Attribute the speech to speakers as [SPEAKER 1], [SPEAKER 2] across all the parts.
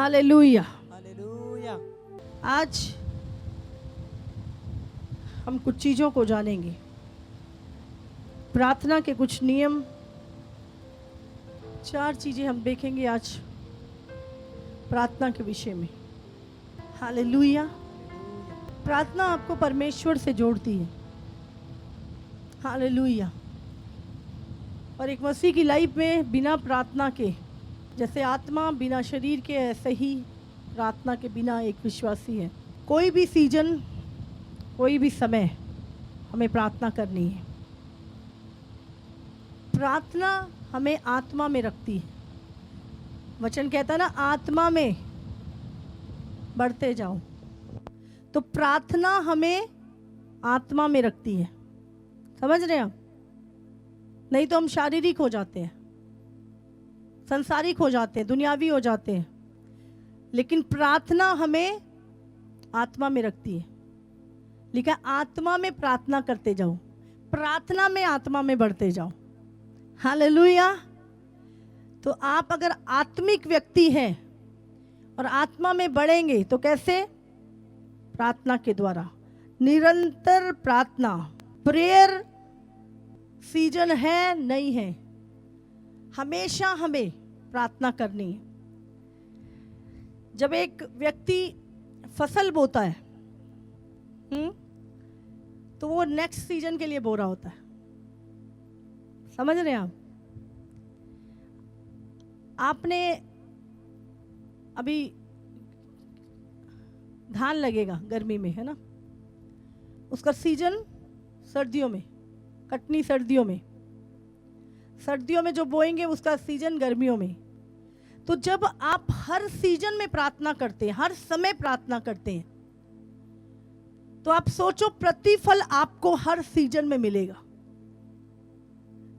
[SPEAKER 1] Hallelujah.
[SPEAKER 2] Hallelujah.
[SPEAKER 1] आज हम कुछ चीज़ों को जानेंगे, प्रार्थना के कुछ नियम, 4 चीज़ें हम देखेंगे आज प्रार्थना के विषय में। हालेलुया। प्रार्थना आपको परमेश्वर से जोड़ती है। हालेलुया। और एक मसीह की लाइफ में बिना प्रार्थना के, जैसे आत्मा बिना शरीर के, ऐसे ही प्रार्थना के बिना एक विश्वासी है। कोई भी सीजन, कोई भी समय हमें प्रार्थना करनी है। प्रार्थना हमें आत्मा में रखती है। वचन कहता है ना, आत्मा में बढ़ते जाओ। तो प्रार्थना हमें आत्मा में रखती है। समझ रहे हैं आप? नहीं तो हम शारीरिक हो जाते हैं, संसारिक हो जाते हैं, दुनियावी हो जाते हैं। लेकिन प्रार्थना हमें आत्मा में रखती है। लिखा आत्मा में प्रार्थना करते जाओ, प्रार्थना में आत्मा में बढ़ते जाओ। हालेलुया। तो आप अगर आत्मिक व्यक्ति हैं और आत्मा में बढ़ेंगे तो कैसे? प्रार्थना के द्वारा। निरंतर प्रार्थना, प्रेयर सीजन है नहीं है, हमेशा हमें प्रार्थना करनी है। जब एक व्यक्ति फसल बोता है तो वो नेक्स्ट सीजन के लिए बो रहा होता है। समझ रहे हैं आप? आपने अभी धान लगेगा गर्मी में, है ना? उसका सीजन सर्दियों में, कटनी सर्दियों में, सर्दियों में जो बोएंगे उसका सीजन गर्मियों में। तो जब आप हर सीजन में प्रार्थना करते हैं, हर समय प्रार्थना करते हैं, तो आप सोचो प्रतिफल आपको हर सीजन में मिलेगा।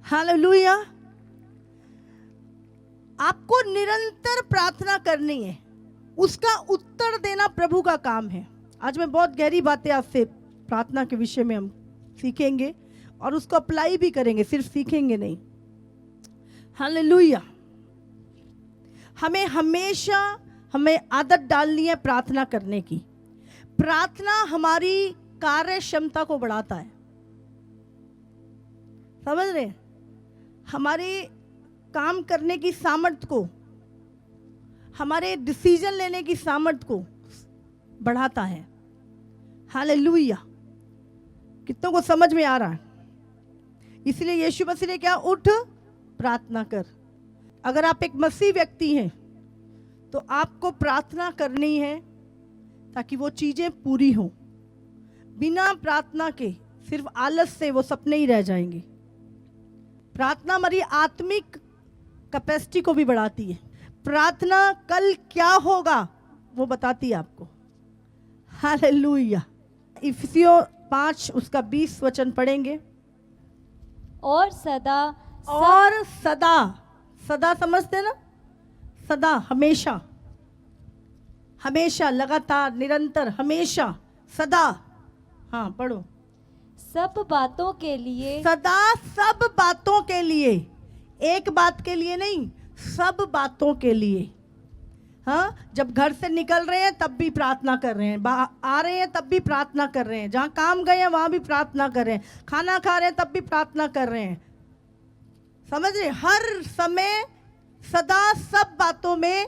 [SPEAKER 1] हालेलुया। आपको निरंतर प्रार्थना करनी है, उसका उत्तर देना प्रभु का काम है। आज मैं बहुत गहरी बातें आपसे प्रार्थना के विषय में हम सीखेंगे और उसको अप्लाई भी करेंगे, सिर्फ सीखेंगे नहीं। हालेलुया। हमें आदत डालनी है प्रार्थना करने की। प्रार्थना हमारी कार्य क्षमता को बढ़ाता है। समझ रहे हैं? हमारे काम करने की सामर्थ्य को, हमारे डिसीजन लेने की सामर्थ्य को बढ़ाता है। हालेलुया। कितनों को समझ में आ रहा है? इसलिए यीशु मसीह ने क्या, उठ प्रार्थना कर। अगर आप एक मसीह व्यक्ति हैं तो आपको प्रार्थना करनी है ताकि वो चीजें पूरी हों। बिना प्रार्थना के सिर्फ आलस से वो सपने ही रह जाएंगे। प्रार्थना हमारी आत्मिक कैपेसिटी को भी बढ़ाती है। प्रार्थना कल क्या होगा वो बताती है आपको। हालेलुया। इफिसियों 5 उसका 20 वचन पढ़ेंगे।
[SPEAKER 3] और सदा
[SPEAKER 1] सदा समझते ना? सदा, हमेशा, हमेशा, लगातार, निरंतर, हमेशा, सदा। हाँ पढ़ो।
[SPEAKER 3] सब बातों के लिए,
[SPEAKER 1] सदा सब बातों के लिए, एक बात के लिए नहीं, सब बातों के लिए। हाँ, जब घर से निकल रहे हैं तब भी प्रार्थना कर रहे हैं, आ रहे हैं तब भी प्रार्थना कर रहे हैं, जहाँ काम गए हैं वहाँ भी प्रार्थना कर रहे हैं, खाना खा रहे हैं तब भी प्रार्थना कर रहे हैं। समझ रहे? हर समय, सदा, सब बातों में।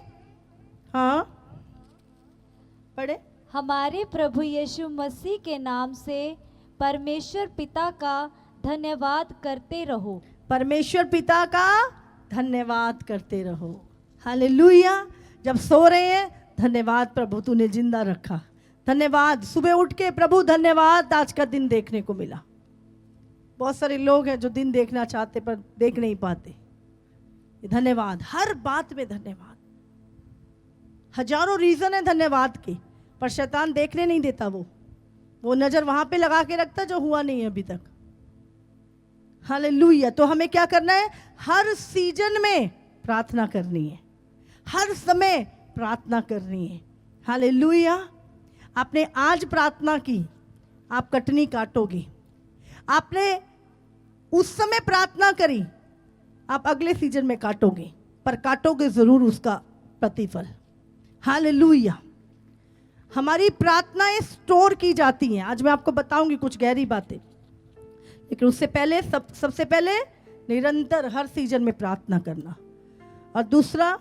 [SPEAKER 1] हाँ पढ़े।
[SPEAKER 3] हमारे प्रभु यीशु मसीह के नाम से परमेश्वर पिता का धन्यवाद करते रहो।
[SPEAKER 1] परमेश्वर पिता का धन्यवाद करते रहो। हालेलुया। जब सो रहे हैं, धन्यवाद प्रभु तूने जिंदा रखा, धन्यवाद। सुबह उठ के प्रभु धन्यवाद, आज का दिन देखने को मिला। बहुत सारे लोग हैं जो दिन देखना चाहते पर देख नहीं पाते। धन्यवाद, हर बात में धन्यवाद। हजारों रीजन है धन्यवाद के, पर शैतान देखने नहीं देता। वो नजर वहां पे लगा के रखता जो हुआ नहीं है अभी तक। हालेलुया। तो हमें क्या करना है? हर सीजन में प्रार्थना करनी है, हर समय प्रार्थना करनी है। हालेलुया। आपने आज प्रार्थना की, आप कटनी काटोगे। आपने उस समय प्रार्थना करी, आप अगले सीजन में काटोगे, पर काटोगे जरूर उसका प्रतिफल। हालेलुया। हमारी प्रार्थनाएं स्टोर की जाती हैं। आज मैं आपको बताऊंगी कुछ गहरी बातें, लेकिन उससे पहले सबसे पहले निरंतर हर सीजन में प्रार्थना करना। और दूसरा,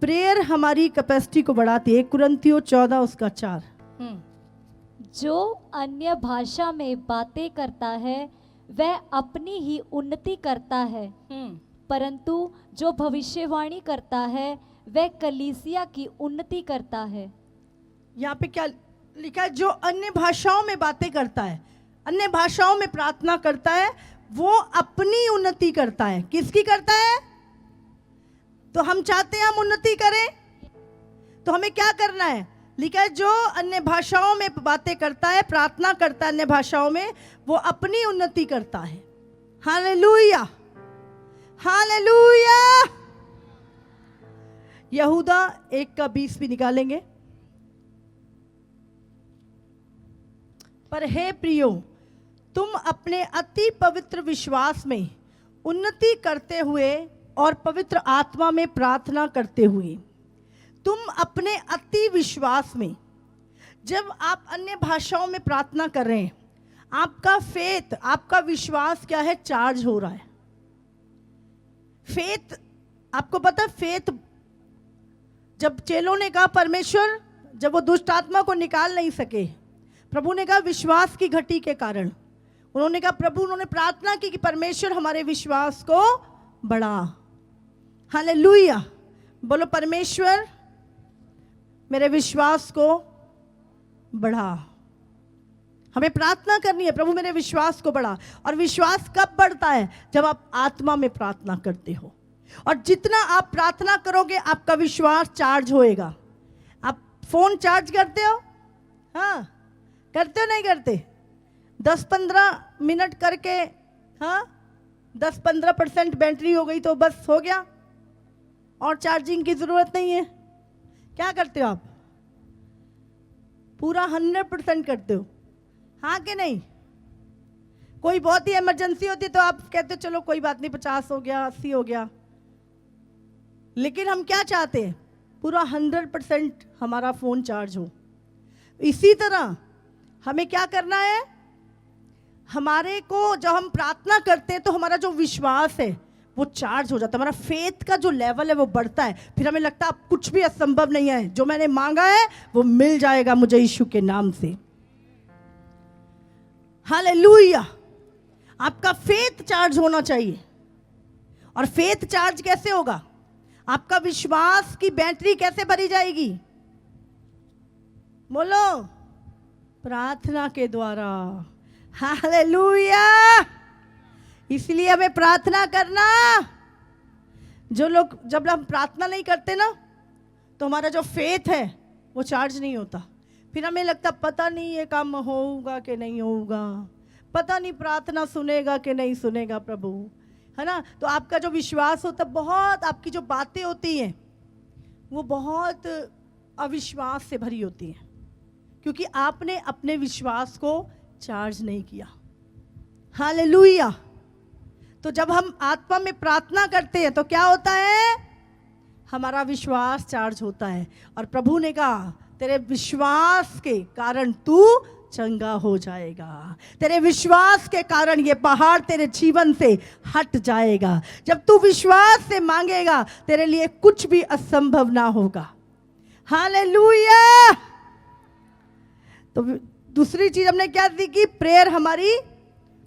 [SPEAKER 1] प्रेयर हमारी कैपेसिटी को बढ़ाती है। 1 कुरिन्थियों 14:4।
[SPEAKER 3] जो अन्य भाषा में बातें करता है वह अपनी ही उन्नति करता है, परंतु जो भविष्यवाणी करता है वह कलीसिया की उन्नति करता है।
[SPEAKER 1] यहाँ पे क्या लिखा है? जो अन्य भाषाओं में बातें करता है, अन्य भाषाओं में प्रार्थना करता है, वो अपनी उन्नति करता है। किसकी करता है? तो हम चाहते हैं हम उन्नति करें, तो हमें क्या करना है? लिखा है जो अन्य भाषाओं में बातें करता है, प्रार्थना करता है अन्य भाषाओं में, वो अपनी उन्नति करता है। Hallelujah, hallelujah. यहूदा 1:20 भी निकालेंगे। पर हे प्रियो, तुम अपने अति पवित्र विश्वास में उन्नति करते हुए और पवित्र आत्मा में प्रार्थना करते हुए, तुम अपने अति विश्वास में, जब आप अन्य भाषाओं में प्रार्थना कर रहे हैं, आपका फेथ, आपका विश्वास क्या है? चार्ज हो रहा है। फेथ, आपको पता है फेथ, जब चेलों ने कहा परमेश्वर, जब वो दुष्ट आत्मा को निकाल नहीं सके, प्रभु ने कहा विश्वास की घटी के कारण, उन्होंने कहा प्रभु, उन्होंने प्रार्थना की कि परमेश्वर हमारे विश्वास को बढ़ा। हालेलुया, बोलो परमेश्वर मेरे विश्वास को बढ़ा। हमें प्रार्थना करनी है, प्रभु मेरे विश्वास को बढ़ा। और विश्वास कब बढ़ता है? जब आप आत्मा में प्रार्थना करते हो। और जितना आप प्रार्थना करोगे आपका विश्वास चार्ज होएगा। आप फोन चार्ज करते हो? हाँ, करते हो नहीं करते? 10-15 मिनट करके, हाँ, 10-15% बैटरी हो गई तो बस हो गया, और चार्जिंग की जरूरत नहीं है। क्या करते हो आप? पूरा 100% करते हो, हाँ कि नहीं? कोई बहुत ही इमरजेंसी होती तो आप कहते हो चलो कोई बात नहीं, 50 हो गया, 80 हो गया। लेकिन हम क्या चाहते हैं? पूरा 100% हमारा फोन चार्ज हो। इसी तरह हमें क्या करना है? हमारे को जब हम प्रार्थना करते हैं तो हमारा जो विश्वास है वो चार्ज हो जाता है, हमारा फेथ का जो लेवल है वो बढ़ता है। फिर हमें लगता है अब कुछ भी असंभव नहीं है, जो मैंने मांगा है वो मिल जाएगा मुझे यीशु के नाम से। हालेलुया। आपका फेथ चार्ज होना चाहिए। और फेथ चार्ज कैसे होगा? आपका विश्वास की बैटरी कैसे भरी जाएगी? बोलो, प्रार्थना के द्वारा। हालेलुया। इसलिए हमें प्रार्थना करना। जो लोग, जब हम प्रार्थना नहीं करते ना, तो हमारा जो फेथ है वो चार्ज नहीं होता। फिर हमें लगता पता नहीं ये काम होगा कि नहीं होगा, पता नहीं प्रार्थना सुनेगा कि नहीं सुनेगा प्रभु, है ना? तो आपका जो विश्वास होता, बहुत आपकी जो बातें होती हैं वो बहुत अविश्वास से भरी होती हैं, क्योंकि आपने अपने विश्वास को चार्ज नहीं किया। हालेलुया। तो जब हम आत्मा में प्रार्थना करते हैं तो क्या होता है? हमारा विश्वास चार्ज होता है। और प्रभु ने कहा तेरे विश्वास के कारण तू चंगा हो जाएगा, तेरे विश्वास के कारण ये पहाड़ तेरे जीवन से हट जाएगा। जब तू विश्वास से मांगेगा तेरे लिए कुछ भी असंभव ना होगा। हालेलुया। तो दूसरी चीज हमने क्या सीखी? प्रेयर हमारी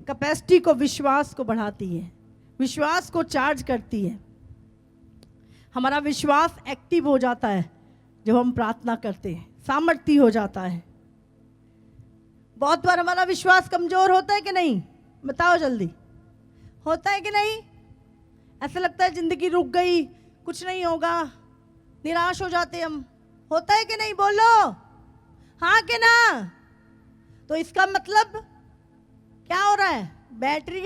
[SPEAKER 1] कैपेसिटी को, विश्वास को बढ़ाती है, विश्वास को चार्ज करती है। हमारा विश्वास एक्टिव हो जाता है जब हम प्रार्थना करते हैं, सामर्थ्य हो जाता है। बहुत बार हमारा विश्वास कमजोर होता है कि नहीं? बताओ जल्दी, होता है कि नहीं? ऐसा लगता है जिंदगी रुक गई, कुछ नहीं होगा, निराश हो जाते हम। होता है कि नहीं? बोलो हाँ कि ना। तो इसका मतलब क्या हो रहा है? बैटरी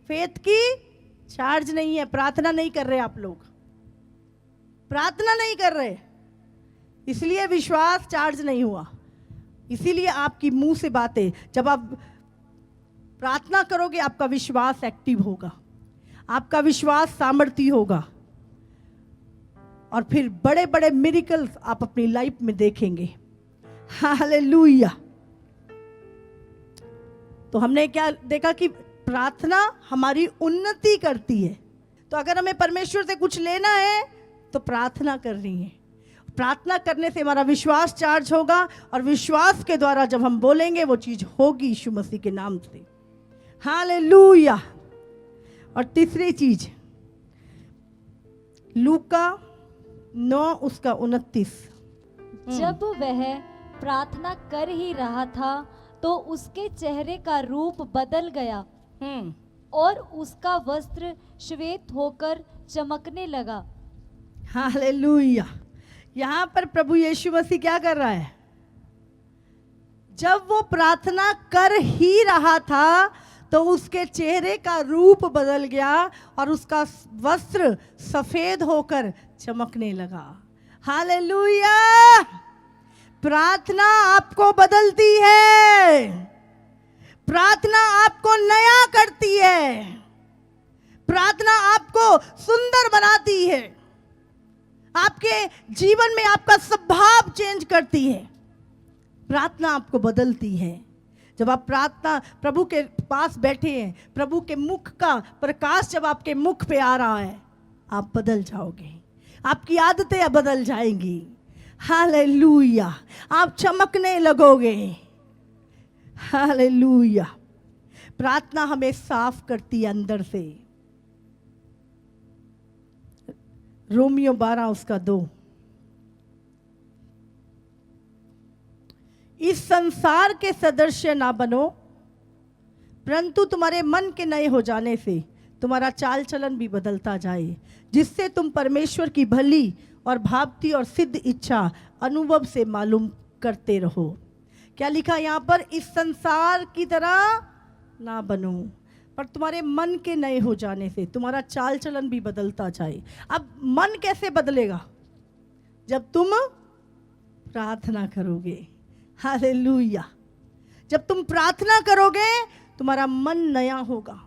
[SPEAKER 1] फेथ की चार्ज नहीं है। प्रार्थना नहीं कर रहे आप लोग, प्रार्थना नहीं कर रहे, इसलिए विश्वास चार्ज नहीं हुआ। इसीलिए आपकी मुंह से बातें, जब आप प्रार्थना करोगे आपका विश्वास एक्टिव होगा, आपका विश्वास सामर्थ्य होगा। और फिर बड़े बड़े मिरेकल्स आप अपनी लाइफ में देखेंगे। हालेलुया। तो हमने क्या देखा कि प्रार्थना हमारी उन्नति करती है। तो अगर हमें परमेश्वर से कुछ लेना है तो प्रार्थना करनी है। प्रार्थना करने से हमारा विश्वास चार्ज होगा और विश्वास के द्वारा जब हम बोलेंगे वो चीज होगी यीशु मसीह के नाम से। हालेलुया। और तीसरी चीज लूका 9 उसका 29।
[SPEAKER 3] जब वह प्रार्थना कर ही रहा था तो उसके चेहरे का रूप बदल गया और उसका वस्त्र श्वेत होकर चमकने लगा।
[SPEAKER 1] हालेलुया। यहां पर प्रभु यीशु मसीह क्या कर रहा है? जब वो प्रार्थना कर ही रहा था तो उसके चेहरे का रूप बदल गया और उसका वस्त्र सफेद होकर चमकने लगा। हालेलुया। प्रार्थना आपको बदलती है, प्रार्थना आपको नया करती है, प्रार्थना आपको सुंदर बनाती है, आपके जीवन में आपका स्वभाव चेंज करती है। प्रार्थना आपको बदलती है। जब आप प्रार्थना प्रभु के पास बैठे हैं, प्रभु के मुख का प्रकाश जब आपके मुख पे आ रहा है, आप बदल जाओगे, आपकी आदतें बदल जाएंगी। हालेलुया। आप चमकने लगोगे। हालेलुया। प्रार्थना हमें साफ करती है अंदर से। रोमियो 12 उसका 2। इस संसार के सदृश ना बनो, परंतु तुम्हारे मन के नए हो जाने से तुम्हारा चाल चलन भी बदलता जाए, जिससे तुम परमेश्वर की भली और भावती और सिद्ध इच्छा अनुभव से मालूम करते रहो। क्या लिखा यहाँ पर? इस संसार की तरह ना बनो, पर तुम्हारे मन के नए हो जाने से तुम्हारा चाल चलन भी बदलता जाए। अब मन कैसे बदलेगा? जब तुम प्रार्थना करोगे। हालेलुया। जब तुम प्रार्थना करोगे तुम्हारा मन नया होगा।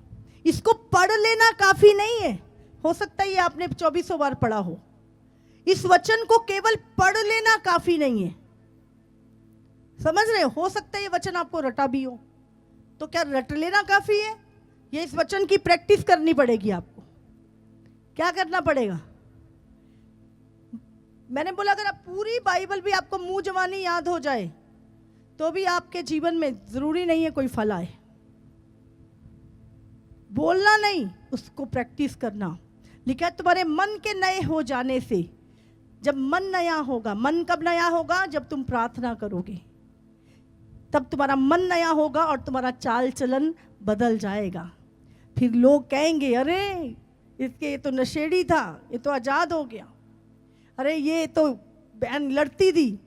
[SPEAKER 1] इसको पढ़ लेना काफी नहीं है। हो सकता है ये आपने 2400 बार पढ़ा हो। इस वचन को केवल पढ़ लेना काफी नहीं है। समझ रहे हो सकता है ये वचन आपको रटा भी हो। तो क्या रट लेना काफी है? ये इस वचन की प्रैक्टिस करनी पड़ेगी। आपको क्या करना पड़ेगा? मैंने बोला अगर आप पूरी बाइबल भी आपको मुंह जवानी याद हो जाए तो भी आपके जीवन में जरूरी नहीं है कोई फल आए। बोलना नहीं, उसको प्रैक्टिस करना। लिखा है तुम्हारे मन के नए हो जाने से। जब मन नया होगा, मन कब नया होगा? जब तुम प्रार्थना करोगे, तब तुम्हारा मन नया होगा और तुम्हारा चाल चलन बदल जाएगा। फिर लोग कहेंगे अरे इसके ये तो नशेड़ी था, ये तो आजाद हो गया, अरे ये तो बहन लड़ती थी,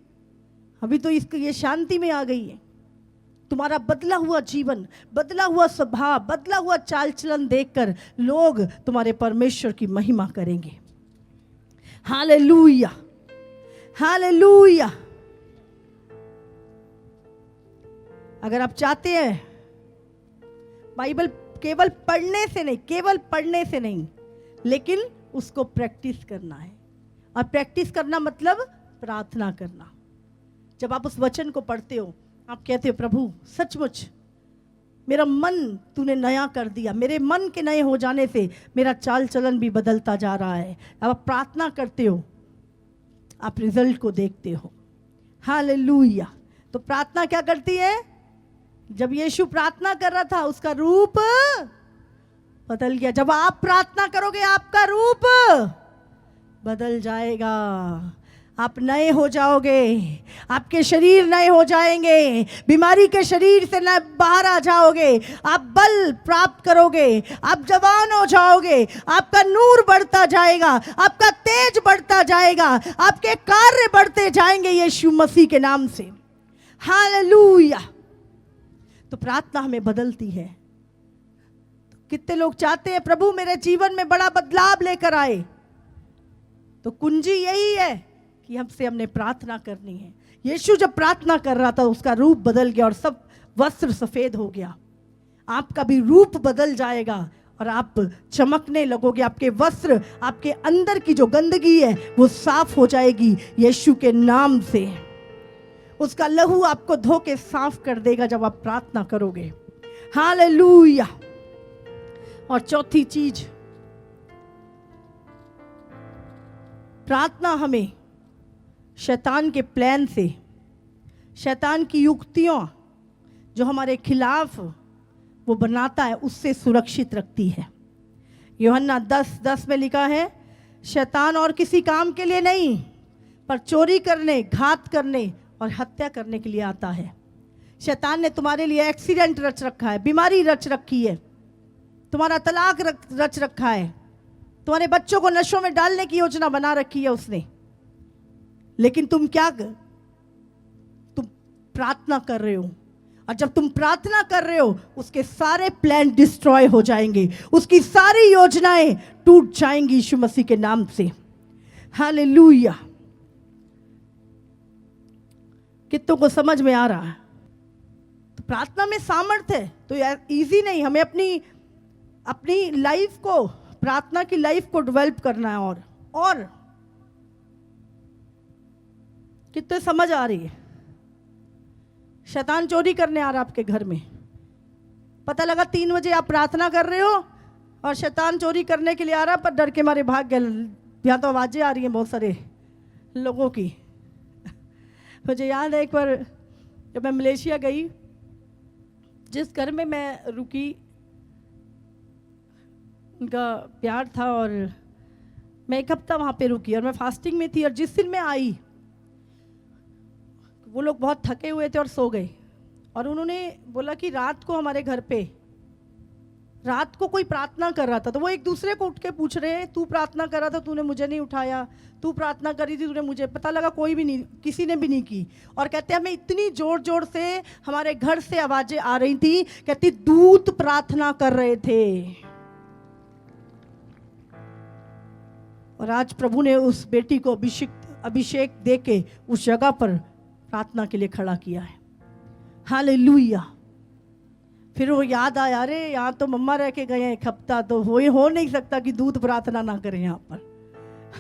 [SPEAKER 1] अभी तो इसको ये शांति में आ गई है। तुम्हारा बदला हुआ जीवन, बदला हुआ स्वभाव, बदला हुआ चाल चलन देखकर लोग तुम्हारे परमेश्वर की महिमा करेंगे। हालेलुया। हालेलुया। अगर आप चाहते हैं बाइबल केवल पढ़ने से नहीं, केवल पढ़ने से नहीं, लेकिन उसको प्रैक्टिस करना है। और प्रैक्टिस करना मतलब प्रार्थना करना। जब आप उस वचन को पढ़ते हो, आप कहते हो प्रभु सचमुच मेरा मन तूने नया कर दिया, मेरे मन के नए हो जाने से मेरा चाल चलन भी बदलता जा रहा है। अब आप प्रार्थना करते हो, आप रिजल्ट को देखते हो। हालेलुया। तो प्रार्थना क्या करती है? जब यीशु प्रार्थना कर रहा था उसका रूप बदल गया। जब आप प्रार्थना करोगे आपका रूप बदल जाएगा, आप नए हो जाओगे, आपके शरीर नए हो जाएंगे, बीमारी के शरीर से नए बाहर आ जाओगे, आप बल प्राप्त करोगे, आप जवान हो जाओगे, आपका नूर बढ़ता जाएगा, आपका तेज बढ़ता जाएगा, आपके कार्य बढ़ते जाएंगे यीशु मसीह के नाम से। हालेलुया। तो प्रार्थना हमें बदलती है। तो कितने लोग चाहते हैं प्रभु मेरे जीवन में बड़ा बदलाव लेकर आए? तो कुंजी यही है कि हमने प्रार्थना करनी है। यीशु जब प्रार्थना कर रहा था उसका रूप बदल गया और सब वस्त्र सफेद हो गया। आपका भी रूप बदल जाएगा और आप चमकने लगोगे। आपके वस्त्र, आपके अंदर की जो गंदगी है वो साफ हो जाएगी यीशु के नाम से। उसका लहू आपको धो के साफ कर देगा जब आप प्रार्थना करोगे। हालेलुया। और चौथी चीज, प्रार्थना हमें शैतान के प्लान से, शैतान की युक्तियों जो हमारे खिलाफ वो बनाता है, उससे सुरक्षित रखती है। यूहन्ना 10:10 में लिखा है, शैतान और किसी काम के लिए नहीं पर चोरी करने, घात करने और हत्या करने के लिए आता है। शैतान ने तुम्हारे लिए एक्सीडेंट रच रखा है, बीमारी रच रखी है, तुम्हारा तलाक रच रखा है, तुम्हारे बच्चों को नशों में डालने की योजना बना रखी है उसने। लेकिन तुम प्रार्थना कर रहे हो, और जब तुम प्रार्थना कर रहे हो उसके सारे प्लान डिस्ट्रॉय हो जाएंगे, उसकी सारी योजनाएं टूट जाएंगी यीशु मसीह के नाम से। हालेलुया। कितनों को समझ में आ रहा है? तो प्रार्थना में सामर्थ्य है, तो यार इजी नहीं, हमें अपनी लाइफ को, प्रार्थना की लाइफ को डेवलप करना है। और कितने समझ आ रही है? शैतान चोरी करने आ रहा आपके घर में, पता लगा 3 बजे आप प्रार्थना कर रहे हो और शैतान चोरी करने के लिए आ रहा, पर डर के मारे भाग गए। यहाँ तो आवाजें आ रही हैं बहुत सारे लोगों की। मुझे याद है एक बार जब मैं मलेशिया गई, जिस घर में मैं रुकी उनका प्यार था, और मैं 1 हफ्ता वहाँ पे रुकी और मैं फास्टिंग में थी। और जिस दिन मैं आई वो लोग बहुत थके हुए थे और सो गए, और उन्होंने बोला कि रात को हमारे घर पे रात को कोई प्रार्थना कर रहा था। तो वो एक दूसरे को उठ के पूछ रहे हैं, तू प्रार्थना कर रहा था, तूने मुझे नहीं उठाया, तू प्रार्थना करी थी, तूने मुझे, पता लगा कोई भी नहीं, किसी ने भी नहीं की। और कहते हैं हमें इतनी जोर जोर से हमारे घर से आवाजें आ रही थी, कहती दूत प्रार्थना कर रहे थे। और आज प्रभु ने उस बेटी को अभिषेक दे के उस जगह पर प्रार्थना के लिए खड़ा किया है। हालेलुया। फिर वो याद आया, अरे यहाँ तो मम्मा रह के गए हैं 1 हफ्ता, तो हो नहीं सकता कि दूत प्रार्थना ना करें यहाँ पर।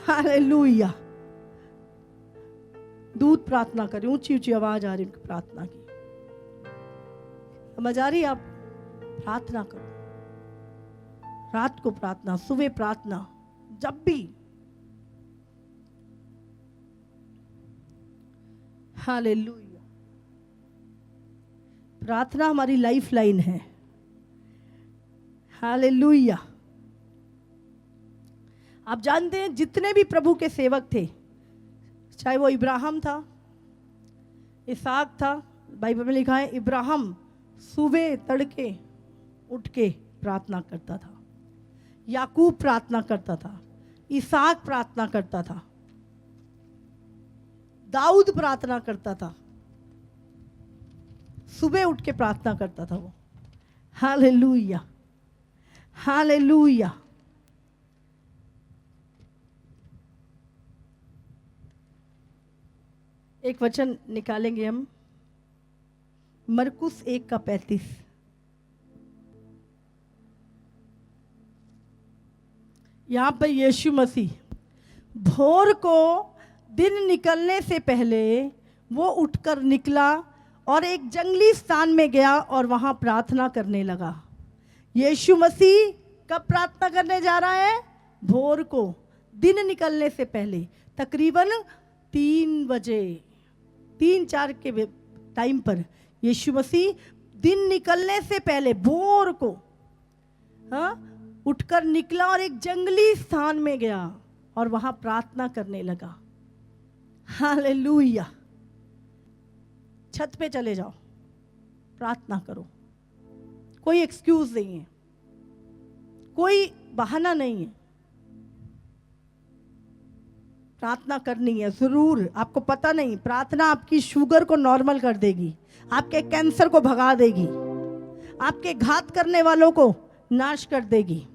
[SPEAKER 1] हालेलुया। दूत प्रार्थना करें, ऊंची ऊंची आवाज आ रही उनकी प्रार्थना की। समझ आ रही? आप प्रार्थना करो, रात को प्रार्थना, सुबह प्रार्थना, जब भी। हालेलुया। प्रार्थना हमारी लाइफ लाइन है। हालेलुया। आप जानते हैं जितने भी प्रभु के सेवक थे, चाहे वो इब्राहिम था, इसहाक था, बाइबल में लिखा है इब्राहिम सुबह तड़के उठ के प्रार्थना करता था, याकूब प्रार्थना करता था, इसहाक प्रार्थना करता था, दाऊद प्रार्थना करता था, सुबह उठ के प्रार्थना करता था वो। Hallelujah, hallelujah. एक वचन निकालेंगे हम, मरकुस 1:35। यहां पर यीशु मसीह भोर को दिन निकलने से पहले वो उठकर निकला और एक जंगली स्थान में गया और वहां प्रार्थना करने लगा। यीशु मसीह कब प्रार्थना करने जा रहा है? भोर को, दिन निकलने से पहले, तकरीबन 3 बजे, 3-4 के टाइम पर यीशु मसीह दिन निकलने से पहले भोर को उठकर निकला और एक जंगली स्थान में गया और वहां प्रार्थना करने लगा। हालेलुया। छत पे चले जाओ, प्रार्थना करो। कोई एक्सक्यूज नहीं है, कोई बहाना नहीं है, प्रार्थना करनी है जरूर। आपको पता नहीं, प्रार्थना आपकी शुगर को नॉर्मल कर देगी, आपके कैंसर को भगा देगी, आपके घात करने वालों को नाश कर देगी।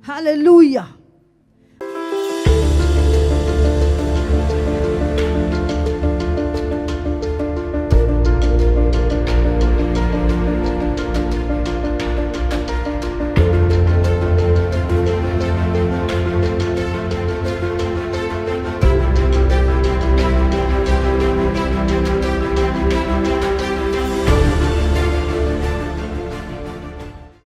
[SPEAKER 1] हालेलुया।